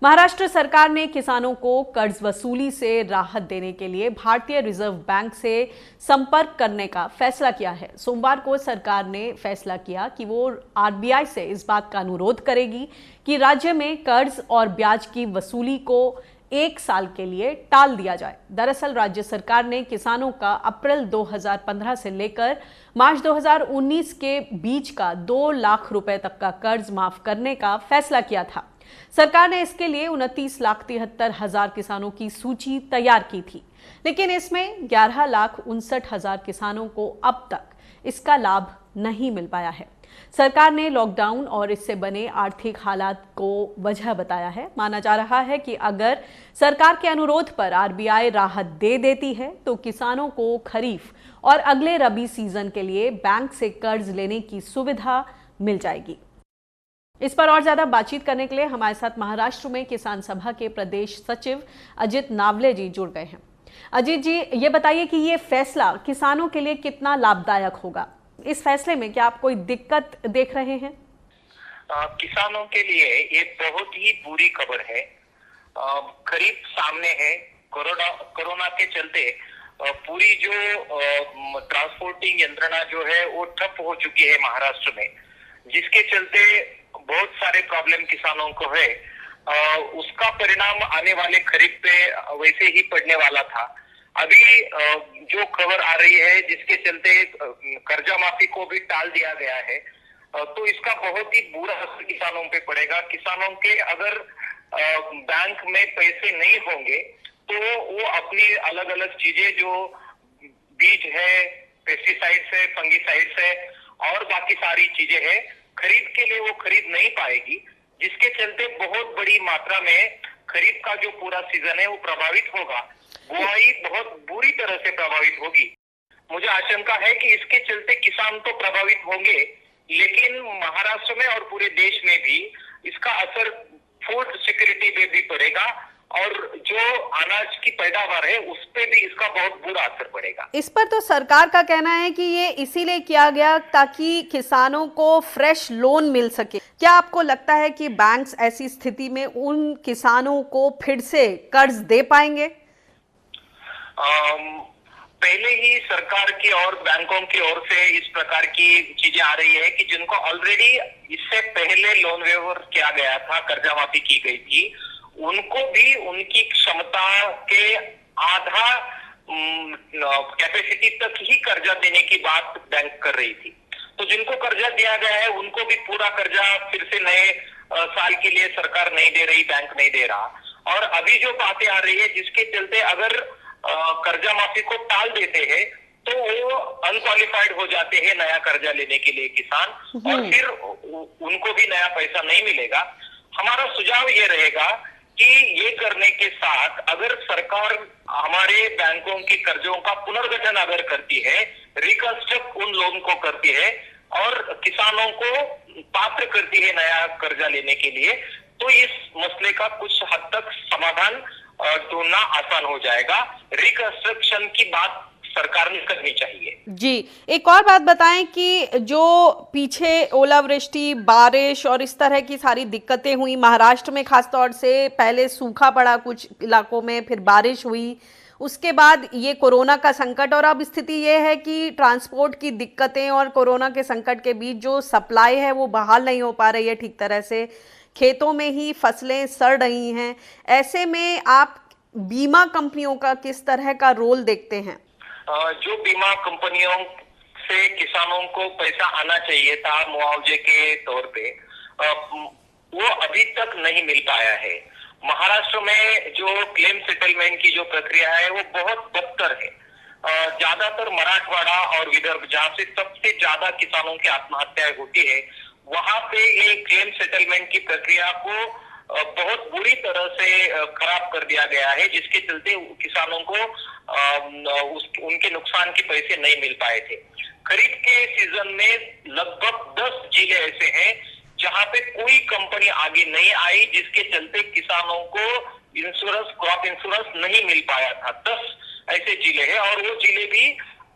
महाराष्ट्र सरकार ने किसानों को कर्ज वसूली से राहत देने के लिए भारतीय रिजर्व बैंक से संपर्क करने का फैसला किया है। सोमवार को सरकार ने फैसला किया कि वो आरबीआई से इस बात का अनुरोध करेगी कि राज्य में कर्ज और ब्याज की वसूली को 1 साल के लिए टाल दिया जाए। दरअसल राज्य सरकार ने किसानों का अप्रैल 2015 से लेकर मार्च 2019 के बीच का 2 लाख रुपए तक का कर्ज माफ करने का फैसला किया था। सरकार ने इसके लिए 29,73,000 किसानों की सूची तैयार की थी, लेकिन इसमें 11,59,000 किसानों को अब तक इसका लाभ नहीं मिल पाया है। सरकार ने लॉकडाउन और इससे बने आर्थिक हालात को वजह बताया है। माना जा रहा है कि अगर सरकार के अनुरोध पर आरबीआई राहत दे देती है तो किसानों को खरीफ और अगले रबी सीजन के लिए बैंक से कर्ज लेने की सुविधा मिल जाएगी। इस पर और ज्यादा बातचीत करने के लिए हमारे साथ महाराष्ट्र में किसान सभा के प्रदेश सचिव अजित नावले जी जुड़ गए हैं। अजित जी, ये बताइए कि ये फैसला किसानों के लिए कितना लाभदायक होगा? इस फैसले में क्या आप कोई दिक्कत देख रहे हैं? किसानों के लिए ये बहुत ही बुरी खबर है। खरीफ सामने है। कोरोना के चलते पूरी जो ट्रांसपोर्टिंग यंत्रणा जो है वो ठप हो चुकी है महाराष्ट्र में, जिसके चलते बहुत सारे प्रॉब्लम किसानों को है। उसका परिणाम आने वाले खरीफ पे वैसे ही पड़ने वाला था। अभी जो खबर आ रही है जिसके चलते कर्जा माफी को भी टाल दिया गया है, तो इसका बहुत ही बुरा असर किसानों पे पड़ेगा। किसानों के अगर बैंक में पैसे नहीं होंगे तो वो अपनी अलग अलग चीजें जो बीज है, पेस्टिसाइड्स है, फंगिसाइड्स है और बाकी सारी चीजें है, खरीद के लिए वो खरीद नहीं पाएगी, जिसके चलते बहुत बड़ी मात्रा में खरीफ का जो पूरा सीजन है वो प्रभावित होगा। बुआई बहुत बुरी तरह से प्रभावित होगी। मुझे आशंका है कि इसके चलते किसान तो प्रभावित होंगे, लेकिन महाराष्ट्र में और पूरे देश में भी इसका असर फूड सिक्योरिटी पे भी पड़ेगा और जो अनाज की पैदावार है उस पे भी इसका बहुत बुरा असर पड़ेगा। इस पर तो सरकार का कहना है कि ये इसीलिए किया गया ताकि किसानों को फ्रेश लोन मिल सके। क्या आपको लगता है कि बैंक्स ऐसी स्थिति में उन किसानों को फिर से कर्ज दे पाएंगे? पहले ही सरकार की और बैंकों की ओर से इस प्रकार की चीजें आ रही है कि जिनको ऑलरेडी इससे पहले लोन वेवर किया गया था, कर्जा माफी की गई थी, उनको भी उनकी क्षमता के आधा कैपेसिटी तक ही कर्जा देने की बात बैंक कर रही थी। तो जिनको कर्जा दिया गया है उनको भी पूरा कर्जा फिर से नए साल के लिए सरकार नहीं दे रही, बैंक नहीं दे रहा। और अभी जो बातें आ रही है जिसके चलते अगर कर्जा माफी को टाल देते हैं तो वो अनक्वालिफाइड हो जाते हैं नया कर्जा लेने के लिए किसान, और फिर उनको भी नया पैसा नहीं मिलेगा। हमारा सुझाव ये रहेगा कि ये करने के साथ अगर सरकार हमारे बैंकों की कर्जों का पुनर्गठन अगर करती है, रिकंस्ट्रक्ट उन लोन को करती है और किसानों को पात्र करती है नया कर्जा लेने के लिए, तो इस मसले का कुछ हद तक समाधान ढूंढना आसान हो जाएगा। रिकंस्ट्रक्शन की बात सरकार ने करनी चाहिए। जी, एक और बात बताएं कि जो पीछे ओलावृष्टि, बारिश और इस तरह की सारी दिक्कतें हुई महाराष्ट्र में, खासतौर से पहले सूखा पड़ा कुछ इलाकों में, फिर बारिश हुई, उसके बाद ये कोरोना का संकट, और अब स्थिति ये है कि ट्रांसपोर्ट की दिक्कतें और कोरोना के संकट के बीच जो सप्लाई है वो बहाल नहीं हो पा रही है ठीक तरह से, खेतों में ही फसलें सड़ रही हैं। ऐसे में आप बीमा कंपनियों का किस तरह का रोल देखते हैं? जो बीमा कंपनियों से किसानों को पैसा आना चाहिए था मुआवजे के तौर पे, वो अभी तक नहीं मिल पाया है। महाराष्ट्र में जो क्लेम सेटलमेंट की जो प्रक्रिया है वो बहुत बदतर है। ज्यादातर मराठवाड़ा और विदर्भ, जहाँ से सबसे ज्यादा किसानों की आत्महत्याएं होती है, वहां पे ये क्लेम सेटलमेंट की प्रक्रिया को बहुत बुरी तरह से खराब कर दिया गया है, जिसके चलते किसानों को उनके नुकसान के पैसे नहीं मिल पाए थे। खरीफ के सीजन में लगभग 10 जिले ऐसे हैं जहां पे कोई कंपनी आगे नहीं आई, जिसके चलते किसानों को इंश्योरेंस, क्रॉप इंश्योरेंस नहीं मिल पाया था। 10 ऐसे जिले हैं और वो जिले भी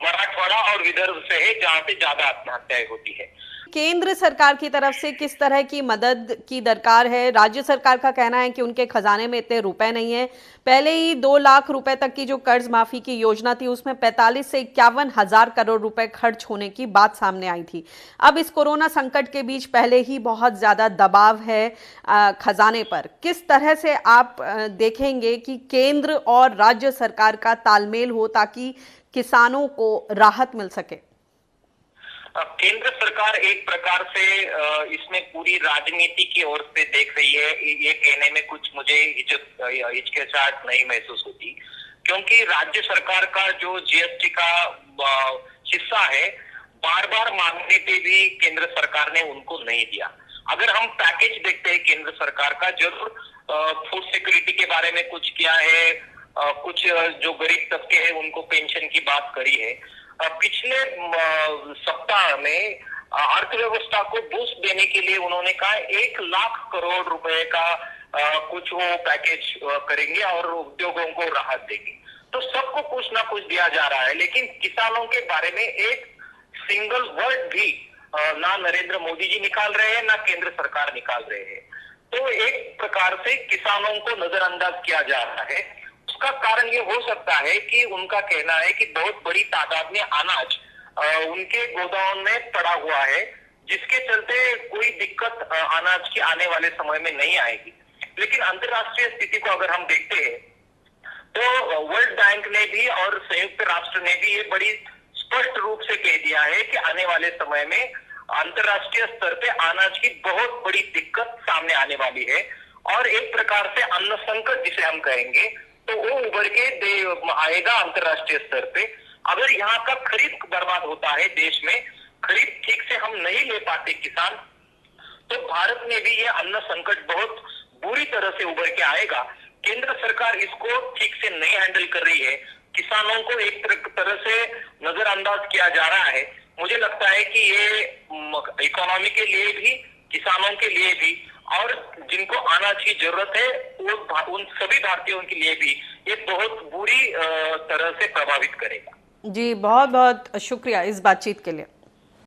मराठवाड़ा और विदर्भ से है जहां पे ज्यादा आत्महत्याएं होती है। केंद्र सरकार की तरफ से किस तरह की मदद की दरकार है? राज्य सरकार का कहना है कि उनके खजाने में इतने रुपए नहीं है। पहले ही 2 लाख रुपए तक की जो कर्ज माफी की योजना थी उसमें 45 से 51 हजार करोड़ रुपए खर्च होने की बात सामने आई थी। अब इस कोरोना संकट के बीच पहले ही बहुत ज्यादा दबाव है खजाने पर। किस तरह से आप देखेंगे कि केंद्र और राज्य सरकार का तालमेल हो ताकि किसानों को राहत मिल सके? केंद्र सरकार एक प्रकार से इसमें पूरी राजनीति की ओर से देख रही है। ये कहने में कुछ मुझे हिचकिचाहट नहीं महसूस होती, क्योंकि राज्य सरकार का जो जीएसटी का हिस्सा है, बार बार मांगने पे भी केंद्र सरकार ने उनको नहीं दिया। अगर हम पैकेज देखते हैं केंद्र सरकार का, जरूर फूड सिक्योरिटी के बारे में कुछ किया है, कुछ जो गरीब तबके हैं उनको पेंशन की बात करी है। पिछले सप्ताह में अर्थव्यवस्था को बूस्ट देने के लिए उन्होंने कहा 1 लाख करोड़ रुपए का कुछ वो पैकेज करेंगे और उद्योगों को राहत देंगे। तो सबको कुछ ना कुछ दिया जा रहा है, लेकिन किसानों के बारे में एक सिंगल वर्ड भी ना नरेंद्र मोदी जी निकाल रहे हैं, ना केंद्र सरकार निकाल रहे हैं। तो एक प्रकार से किसानों को नजरअंदाज किया जा रहा है। उसका कारण ये हो सकता है कि उनका कहना है कि बहुत बड़ी तादाद में अनाज उनके गोदाम में पड़ा हुआ है, जिसके चलते कोई दिक्कत अनाज की आने वाले समय में नहीं आएगी। लेकिन अंतर्राष्ट्रीय स्थिति को अगर हम देखते हैं तो वर्ल्ड बैंक ने भी और संयुक्त राष्ट्र ने भी ये बड़ी स्पष्ट रूप से कह दिया है कि आने वाले समय में अंतर्राष्ट्रीय स्तर पे अनाज की बहुत बड़ी दिक्कत सामने आने वाली है, और एक प्रकार से अन्न संकट जिसे हम कहेंगे तो वो उभर के आएगा अंतर्राष्ट्रीय स्तर पे। अगर यहाँ का खरीद बर्बाद होता है, देश में खरीद ठीक से हम नहीं ले पाते किसान, तो भारत में भी ये अन्न संकट बहुत बुरी तरह से उभर के आएगा। केंद्र सरकार इसको ठीक से नहीं हैंडल कर रही है, किसानों को एक तरह से नजरअंदाज किया जा रहा है। मुझे लगता है कि ये इकोनॉमी के लिए भी, किसानों के लिए भी, और जिनको अनाज की जरूरत है उन सभी भारतीयों के लिए भी ये बहुत बुरी तरह से प्रभावित करेगा। जी, बहुत बहुत शुक्रिया इस बातचीत के लिए।